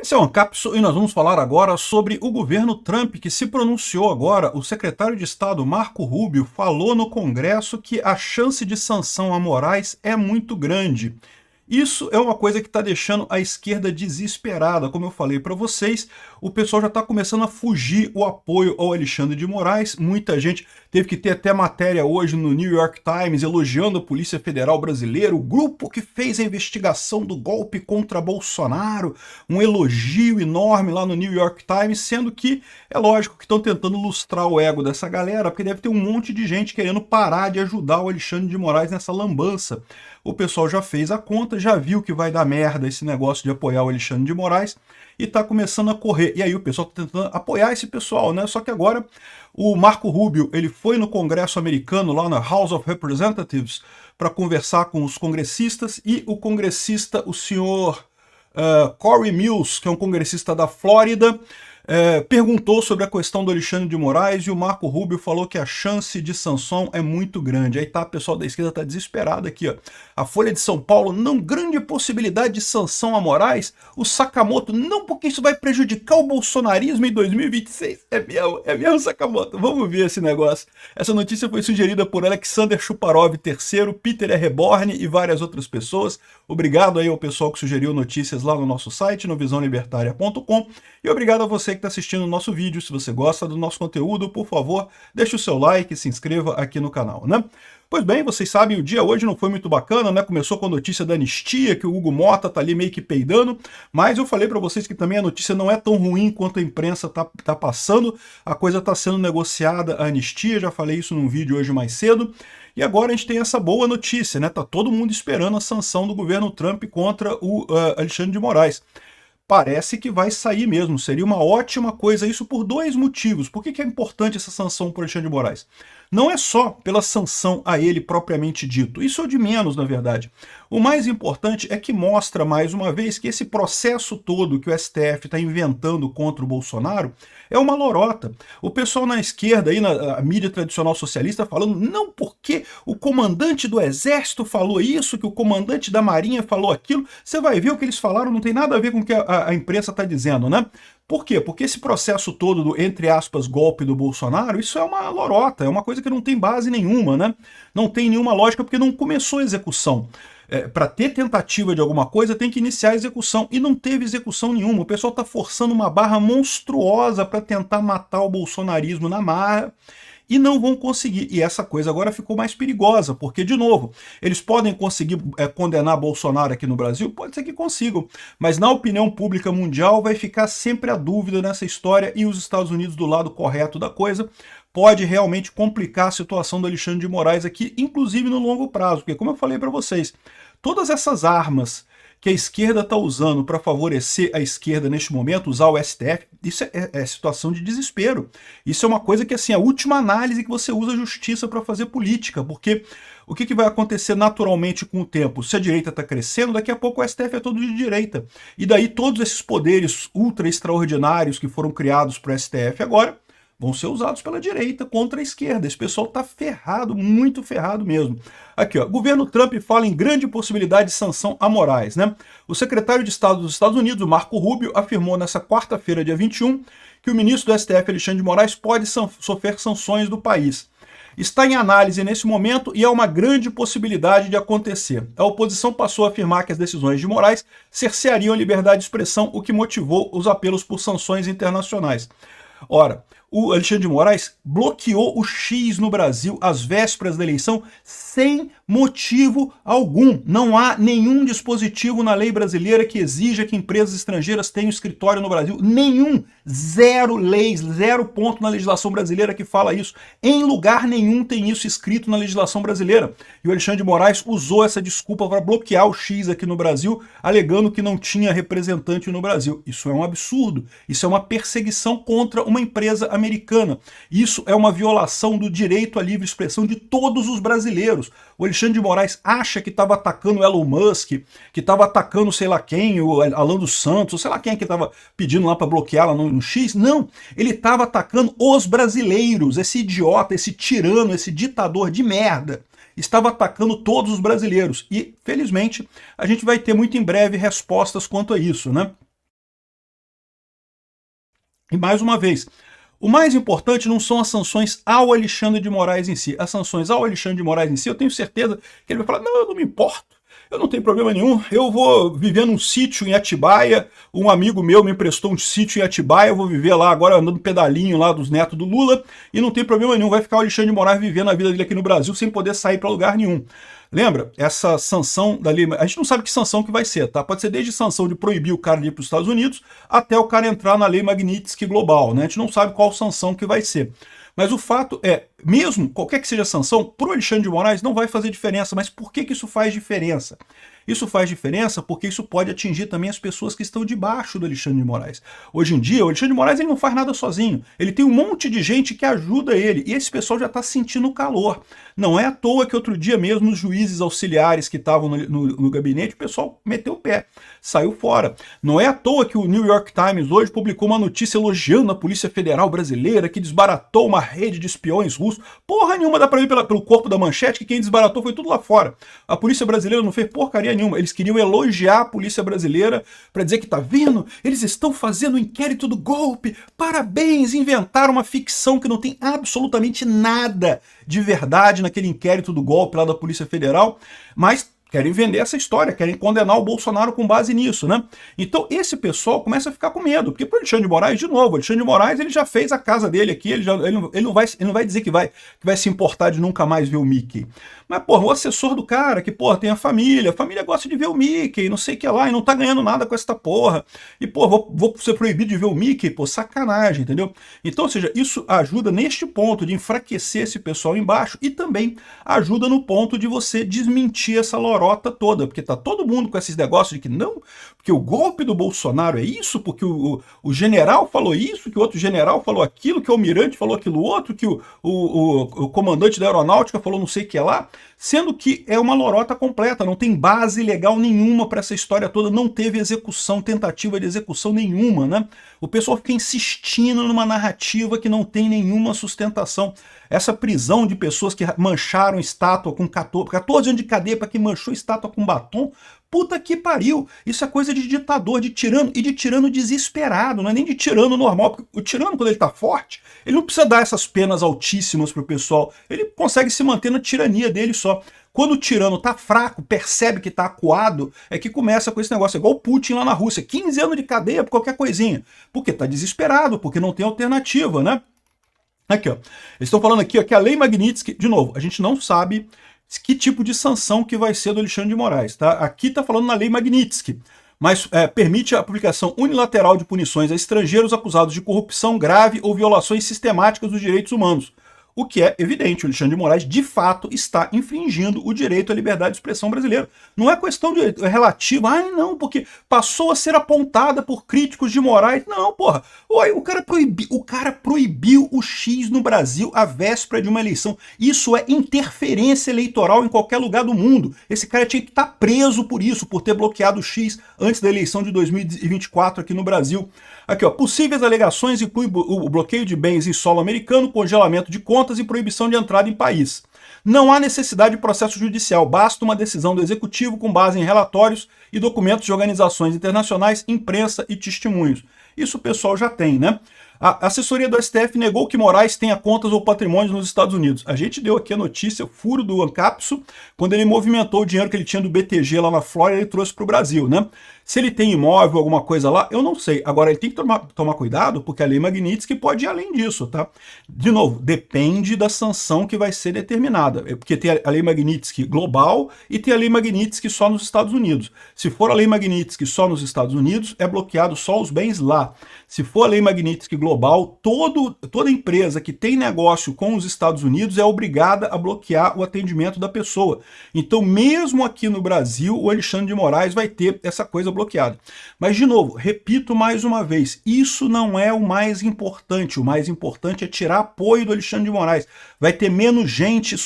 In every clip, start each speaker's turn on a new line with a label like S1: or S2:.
S1: Esse é o Ancapso e nós vamos falar agora sobre o governo Trump, que se pronunciou agora. O secretário de Estado Marco Rubio falou no Congresso que a chance de sanção a Moraes é muito grande. Isso é uma coisa que está deixando a esquerda desesperada. Como eu falei para vocês, o pessoal já está começando a fugir o apoio ao Alexandre de Moraes. Muita gente teve que ter até matéria hoje no New York Times elogiando a Polícia Federal Brasileira, o grupo que fez a investigação do golpe contra Bolsonaro, um elogio enorme lá no New York Times, sendo que é lógico que estão tentando lustrar o ego dessa galera, porque deve ter um monte de gente querendo parar de ajudar o Alexandre de Moraes nessa lambança. O pessoal já fez a conta, já viu que vai dar merda esse negócio de apoiar o Alexandre de Moraes e está começando a correr. E aí o pessoal está tentando apoiar esse pessoal, né? Só que agora o Marco Rubio, ele foi no Congresso americano, lá na House of Representatives, para conversar com os congressistas, e o congressista, o senhor Corey Mills, que é um congressista da Flórida, perguntou sobre a questão do Alexandre de Moraes, e o Marco Rubio falou que a chance de sanção é muito grande. Aí tá, o pessoal da esquerda tá desesperado aqui, ó. A Folha de São Paulo, não grande possibilidade de sanção a Moraes. O Sakamoto, não, porque isso vai prejudicar o bolsonarismo em 2026. É mesmo, Sakamoto. Vamos ver esse negócio. Essa notícia foi sugerida por Alexander Chuparov III, Peter R. Reborn e várias outras pessoas. Obrigado aí ao pessoal que sugeriu notícias lá no nosso site, no visãolibertaria.com, e obrigado a você que está assistindo o nosso vídeo. Se você gosta do nosso conteúdo, por favor, deixe o seu like e se inscreva aqui no canal, né? Pois bem, vocês sabem, o dia hoje não foi muito bacana, né? Começou com a notícia da anistia, que o Hugo Mota tá ali meio que peidando, mas eu falei para vocês que também a notícia não é tão ruim quanto a imprensa tá passando. A coisa tá sendo negociada, a anistia, já falei isso num vídeo hoje mais cedo. E agora a gente tem essa boa notícia, né? Tá todo mundo esperando a sanção do governo Trump contra o Alexandre de Moraes. Parece que vai sair mesmo, seria uma ótima coisa, isso por dois motivos. Por que é importante essa sanção para o Alexandre de Moraes? Não é só pela sanção a ele propriamente dito, isso é o de menos, na verdade. O mais importante é que mostra, mais uma vez, que esse processo todo que o STF está inventando contra o Bolsonaro é uma lorota. O pessoal na esquerda, aí na mídia tradicional socialista, falando, não, porque o comandante do exército falou isso, que o comandante da marinha falou aquilo. Você vai ver o que eles falaram, não tem nada a ver com o que a imprensa está dizendo, né? Por quê? Porque esse processo todo do, entre aspas, golpe do Bolsonaro, isso é uma lorota, é uma coisa que não tem base nenhuma, né? Não tem nenhuma lógica porque não começou a execução. Para ter tentativa de alguma coisa, tem que iniciar a execução, e não teve execução nenhuma. O pessoal está forçando uma barra monstruosa para tentar matar o bolsonarismo na marra, e não vão conseguir. E essa coisa agora ficou mais perigosa, porque, de novo, eles podem conseguir condenar Bolsonaro aqui no Brasil? Pode ser que consigam, mas na opinião pública mundial vai ficar sempre a dúvida nessa história, e os Estados Unidos do lado correto da coisa pode realmente complicar a situação do Alexandre de Moraes aqui, inclusive no longo prazo, porque, como eu falei para vocês, todas essas armas que a esquerda está usando para favorecer a esquerda neste momento, usar o STF, isso é situação de desespero. Isso é uma coisa que, assim, a última análise que você usa a justiça para fazer política, porque o que vai acontecer naturalmente com o tempo? Se a direita está crescendo, daqui a pouco o STF é todo de direita. E daí todos esses poderes ultra extraordinários que foram criados para o STF agora vão ser usados pela direita contra a esquerda. Esse pessoal tá ferrado, muito ferrado mesmo. Aqui, ó, governo Trump fala em grande possibilidade de sanção a Moraes, né? O secretário de Estado dos Estados Unidos, Marco Rubio, afirmou nessa quarta-feira, dia 21, que o ministro do STF, Alexandre de Moraes, pode sofrer sanções do país. Está em análise nesse momento e é uma grande possibilidade de acontecer. A oposição passou a afirmar que as decisões de Moraes cerceariam a liberdade de expressão, o que motivou os apelos por sanções internacionais. Ora, o Alexandre de Moraes bloqueou o X no Brasil às vésperas da eleição sem motivo algum. Não há nenhum dispositivo na lei brasileira que exija que empresas estrangeiras tenham escritório no Brasil. Nenhum. Zero leis, zero ponto na legislação brasileira que fala isso. Em lugar nenhum tem isso escrito na legislação brasileira. E o Alexandre de Moraes usou essa desculpa para bloquear o X aqui no Brasil, alegando que não tinha representante no Brasil. Isso é um absurdo. Isso é uma perseguição contra uma empresa americana. Isso é uma violação do direito à livre expressão de todos os brasileiros. O Alexandre de Moraes acha que estava atacando o Elon Musk, que estava atacando sei lá quem, o Alan dos Santos, sei lá quem que estava pedindo lá para bloquear lá no X. Não, ele estava atacando os brasileiros, esse idiota, esse tirano, esse ditador de merda. Estava atacando todos os brasileiros. E, felizmente, a gente vai ter muito em breve respostas quanto a isso, né? E mais uma vez, o mais importante não são as sanções ao Alexandre de Moraes em si. As sanções ao Alexandre de Moraes em si, eu tenho certeza que ele vai falar, não, eu não me importo. Eu não tenho problema nenhum, eu vou viver num sítio em Atibaia, um amigo meu me emprestou um sítio em Atibaia, eu vou viver lá agora andando pedalinho lá dos netos do Lula, e não tem problema nenhum, vai ficar o Alexandre de Moraes vivendo a vida dele aqui no Brasil sem poder sair para lugar nenhum. Lembra? Essa sanção da lei, a gente não sabe que sanção que vai ser, tá? Pode ser desde sanção de proibir o cara de ir para os Estados Unidos, até o cara entrar na lei Magnitsky global, né? A gente não sabe qual sanção que vai ser. Mas o fato é, mesmo qualquer que seja a sanção, para o Alexandre de Moraes não vai fazer diferença. Mas por que isso faz diferença? Isso faz diferença porque isso pode atingir também as pessoas que estão debaixo do Alexandre de Moraes. Hoje em dia, o Alexandre de Moraes ele não faz nada sozinho. Ele tem um monte de gente que ajuda ele. E esse pessoal já está sentindo o calor. Não é à toa que outro dia mesmo os juízes auxiliares que estavam no gabinete, o pessoal meteu o pé, saiu fora. Não é à toa que o New York Times hoje publicou uma notícia elogiando a Polícia Federal brasileira que desbaratou uma rede de espiões russos. Porra nenhuma, dá pra ver pelo corpo da manchete que quem desbaratou foi tudo lá fora. A polícia brasileira não fez porcaria nenhuma. Eles queriam elogiar a polícia brasileira para dizer que tá vendo? Eles estão fazendo o inquérito do golpe. Parabéns, inventaram uma ficção que não tem absolutamente nada de verdade naquele inquérito do golpe lá da Polícia Federal, mas querem vender essa história, querem condenar o Bolsonaro com base nisso, né? Então esse pessoal começa a ficar com medo, porque pro Alexandre de Moraes, de novo, o Alexandre de Moraes ele já fez a casa dele aqui, ele não vai dizer que vai se importar de nunca mais ver o Mickey. Mas, porra, o assessor do cara, que, porra, tem a família gosta de ver o Mickey, não sei o que lá, e não tá ganhando nada com essa porra. E, porra, vou ser proibido de ver o Mickey, pô, sacanagem, entendeu? Então, ou seja, isso ajuda neste ponto de enfraquecer esse pessoal embaixo e também ajuda no ponto de você desmentir essa lorota toda, porque tá todo mundo com esses negócios de que não, porque o golpe do Bolsonaro é isso, porque o general falou isso, que o outro general falou aquilo, que o almirante falou aquilo outro, que o comandante da aeronáutica falou não sei o que lá, sendo que é uma lorota completa, não tem base legal nenhuma para essa história toda, não teve execução, tentativa de execução nenhuma, né? O pessoal fica insistindo numa narrativa que não tem nenhuma sustentação. Essa prisão de pessoas que mancharam estátua com 14 anos de cadeia para quem manchou estátua com batom, puta que pariu, isso é coisa de ditador, de tirano, e de tirano desesperado, não é nem de tirano normal, porque o tirano quando ele tá forte, ele não precisa dar essas penas altíssimas pro pessoal, ele consegue se manter na tirania dele só. Quando o tirano tá fraco, percebe que tá acuado, é que começa com esse negócio, é igual o Putin lá na Rússia, 15 anos de cadeia por qualquer coisinha, porque tá desesperado, porque não tem alternativa, né? Aqui, ó, eles estão falando aqui ó, que a lei Magnitsky, de novo, a gente não sabe que tipo de sanção que vai ser do Alexandre de Moraes, tá? Aqui tá falando na lei Magnitsky, mas permite a aplicação unilateral de punições a estrangeiros acusados de corrupção grave ou violações sistemáticas dos direitos humanos. O que é evidente, o Alexandre de Moraes de fato está infringindo o direito à liberdade de expressão brasileira. Não é questão de relativa, não, porque passou a ser apontada por críticos de Moraes. Não, porra, o cara proibiu o X no Brasil à véspera de uma eleição. Isso é interferência eleitoral em qualquer lugar do mundo. Esse cara tinha que estar preso por isso, por ter bloqueado o X antes da eleição de 2024 aqui no Brasil. Aqui, ó, possíveis alegações incluem o bloqueio de bens em solo americano, congelamento de contas e proibição de entrada em país. Não há necessidade de processo judicial, basta uma decisão do executivo com base em relatórios e documentos de organizações internacionais, imprensa e testemunhos. Isso o pessoal já tem, né? A assessoria do STF negou que Moraes tenha contas ou patrimônios nos Estados Unidos. A gente deu aqui a notícia, o furo do Ancapso, quando ele movimentou o dinheiro que ele tinha do BTG lá na Flórida e trouxe para o Brasil, né? Se ele tem imóvel, alguma coisa lá, eu não sei. Agora, ele tem que tomar cuidado, porque a lei Magnitsky pode ir além disso, tá? De novo, depende da sanção que vai ser determinada. Porque tem a lei Magnitsky global e tem a lei Magnitsky só nos Estados Unidos. Se for a lei Magnitsky só nos Estados Unidos, é bloqueado só os bens lá. Se for a lei Magnitsky global, toda empresa que tem negócio com os Estados Unidos é obrigada a bloquear o atendimento da pessoa. Então, mesmo aqui no Brasil, o Alexandre de Moraes vai ter essa coisa bloqueado. Mas, de novo, repito mais uma vez, isso não é o mais importante. O mais importante é tirar apoio do Alexandre de Moraes. Vai ter menos gente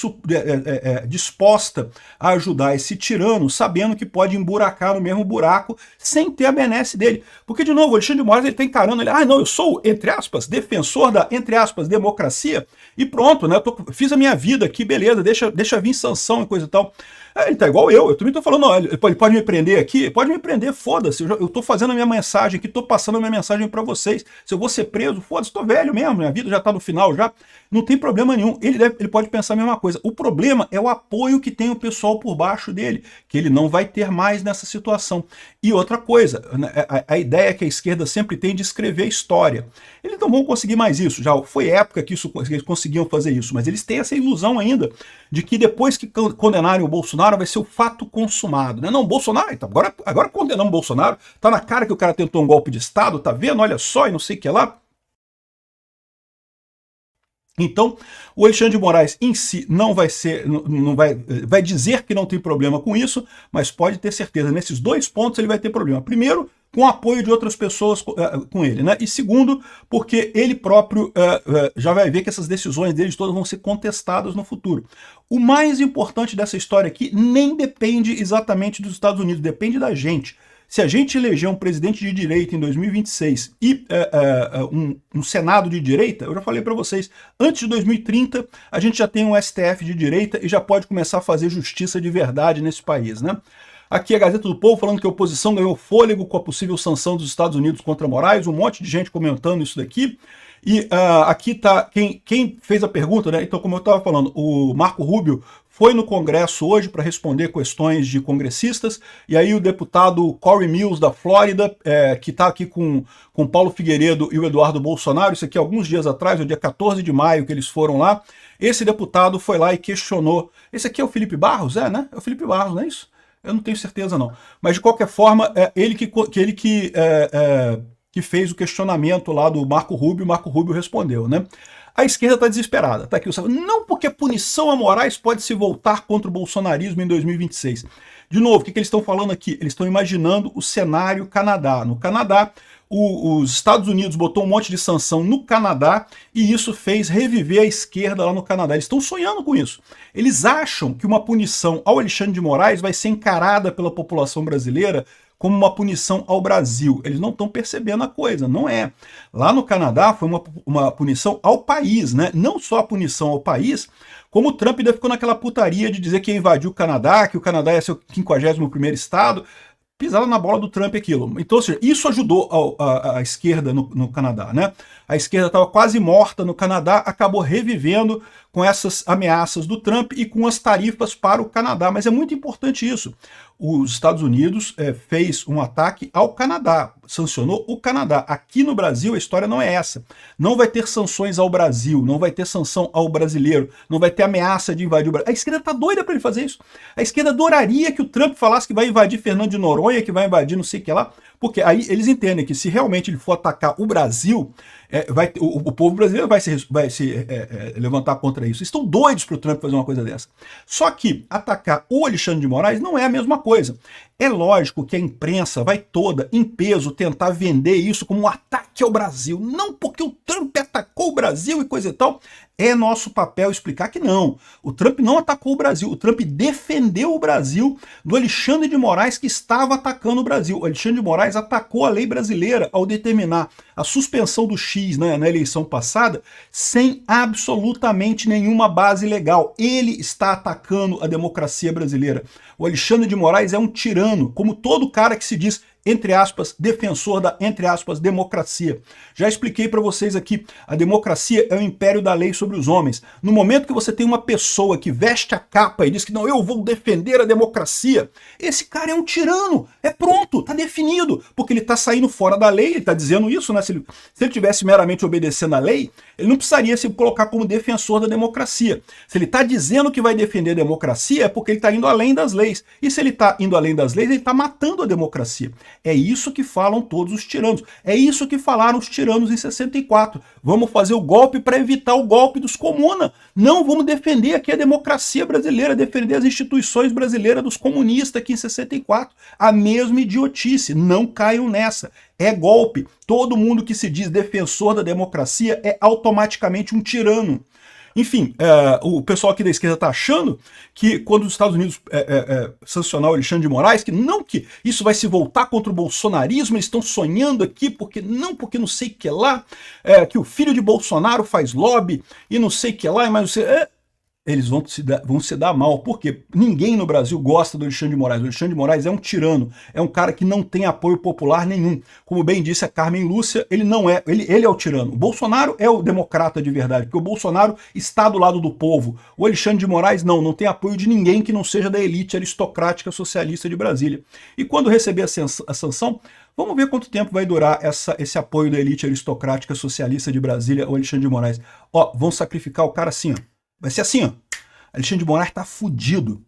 S1: disposta a ajudar esse tirano, sabendo que pode emburacar no mesmo buraco sem ter a benesse dele. Porque, de novo, o Alexandre de Moraes ele está encarando, não, eu sou, entre aspas, defensor da, entre aspas, democracia, e pronto, né, fiz a minha vida aqui, beleza, deixa vir sanção e coisa e tal. Ele tá igual eu também tô falando, não, ele pode me prender aqui? Pode me prender, foda-se, eu tô fazendo a minha mensagem aqui, tô passando a minha mensagem para vocês. Se eu vou ser preso, foda-se, tô velho mesmo, minha vida já tá no final já, não tem problema nenhum. Ele pode pensar a mesma coisa. O problema é o apoio que tem o pessoal por baixo dele, que ele não vai ter mais nessa situação. E outra coisa, a ideia que a esquerda sempre tem de escrever história. Eles não vão conseguir mais isso, já foi época que eles conseguiam fazer isso, mas eles têm essa ilusão ainda de que depois que condenarem o Bolsonaro vai ser o fato consumado, né? Não, Bolsonaro, então, agora condenamos o Bolsonaro, tá na cara que o cara tentou um golpe de Estado, tá vendo? Olha só, e não sei o que lá. Então, o Alexandre de Moraes em si não vai ser, vai dizer que não tem problema com isso, mas pode ter certeza, nesses dois pontos ele vai ter problema. Primeiro, com o apoio de outras pessoas com ele, né? E segundo, porque ele próprio já vai ver que essas decisões dele todas vão ser contestadas no futuro. O mais importante dessa história aqui nem depende exatamente dos Estados Unidos, depende da gente. Se a gente eleger um presidente de direita em 2026 e um Senado de direita, eu já falei para vocês, antes de 2030 a gente já tem um STF de direita e já pode começar a fazer justiça de verdade nesse país, né? Aqui a Gazeta do Povo falando que a oposição ganhou fôlego com a possível sanção dos Estados Unidos contra Moraes, um monte de gente comentando isso daqui. E aqui tá quem fez a pergunta, né? Então, como eu estava falando, o Marco Rubio foi no Congresso hoje para responder questões de congressistas, e aí o deputado Corey Mills, da Flórida, que está aqui com Paulo Figueiredo e o Eduardo Bolsonaro, isso aqui alguns dias atrás, no dia 14 de maio que eles foram lá, esse deputado foi lá e questionou. Esse aqui é o Felipe Barros, né? É o Felipe Barros, não é isso? Eu não tenho certeza não. Mas de qualquer forma, ele que fez o questionamento lá do Marco Rubio, o Marco Rubio respondeu, né? A esquerda está desesperada, tá aqui, não porque a punição a Moraes pode se voltar contra o bolsonarismo em 2026. De novo, o que eles estão falando aqui? Eles estão imaginando o cenário Canadá. No Canadá, os Estados Unidos botou um monte de sanção no Canadá e isso fez reviver a esquerda lá no Canadá. Eles estão sonhando com isso. Eles acham que uma punição ao Alexandre de Moraes vai ser encarada pela população brasileira como uma punição ao Brasil. Eles não estão percebendo a coisa, não é. Lá no Canadá foi uma punição ao país, né? Não só a punição ao país, como o Trump ainda ficou naquela putaria de dizer que ia invadir o Canadá, que o Canadá ia ser o 51º estado. Pisada na bola do Trump aquilo. Então, ou seja, isso ajudou a esquerda no Canadá, né? A esquerda estava quase morta no Canadá, acabou revivendo com essas ameaças do Trump e com as tarifas para o Canadá. Mas é muito importante isso. Os Estados Unidos fez um ataque ao Canadá, sancionou o Canadá. Aqui no Brasil a história não é essa. Não vai ter sanções ao Brasil, não vai ter sanção ao brasileiro, não vai ter ameaça de invadir o Brasil. A esquerda está doida para ele fazer isso. A esquerda adoraria que o Trump falasse que vai invadir Fernando de Noronha, que vai invadir não sei o que lá, porque aí eles entendem que se realmente ele for atacar o Brasil, o povo brasileiro vai se levantar contra isso. Estão doidos para o Trump fazer uma coisa dessa. Só que atacar o Alexandre de Moraes não é a mesma coisa. É lógico que a imprensa vai toda, em peso, tentar vender isso como um ataque ao Brasil. Não porque o Trump atacou o Brasil e coisa e tal. É nosso papel explicar que não. O Trump não atacou o Brasil. O Trump defendeu o Brasil do Alexandre de Moraes que estava atacando o Brasil. O Alexandre de Moraes atacou a lei brasileira ao determinar a suspensão do X, né, na eleição passada sem absolutamente nenhuma base legal. Ele está atacando a democracia brasileira. O Alexandre de Moraes é um tirano, como todo cara que se diz, entre aspas, defensor da, entre aspas, democracia. Já expliquei para vocês aqui, a democracia é o império da lei sobre os homens. No momento que você tem uma pessoa que veste a capa e diz que não, eu vou defender a democracia, esse cara é um tirano, é pronto, tá definido, porque ele tá saindo fora da lei, ele tá dizendo isso, né? Se ele tivesse meramente obedecendo a lei, ele não precisaria se colocar como defensor da democracia. Se ele tá dizendo que vai defender a democracia, é porque ele tá indo além das leis. E se ele tá indo além das leis, ele tá matando a democracia. É isso que falam todos os tiranos. É isso que falaram os tiranos em 64. Vamos fazer o golpe para evitar o golpe dos comunas. Não, vamos defender aqui a democracia brasileira, defender as instituições brasileiras dos comunistas aqui em 64. A mesma idiotice. Não caiam nessa. É golpe. Todo mundo que se diz defensor da democracia é automaticamente um tirano. Enfim, o pessoal aqui da esquerda está achando que quando os Estados Unidos sancionar o Alexandre de Moraes, que isso vai se voltar contra o bolsonarismo, eles estão sonhando aqui, porque não sei o que lá, que o filho de Bolsonaro faz lobby e não sei o que lá, mas você... eles vão se dar mal, porque ninguém no Brasil gosta do Alexandre de Moraes. O Alexandre de Moraes é um tirano, é um cara que não tem apoio popular nenhum. Como bem disse a Carmen Lúcia, ele não é, ele é o tirano. O Bolsonaro é o democrata de verdade, porque o Bolsonaro está do lado do povo. O Alexandre de Moraes não tem apoio de ninguém que não seja da elite aristocrática socialista de Brasília. E quando receber a sanção, vamos ver quanto tempo vai durar esse apoio da elite aristocrática socialista de Brasília ao Alexandre de Moraes. Ó, vão sacrificar o cara assim, ó. Vai ser assim, ó. Alexandre de Moraes tá fudido.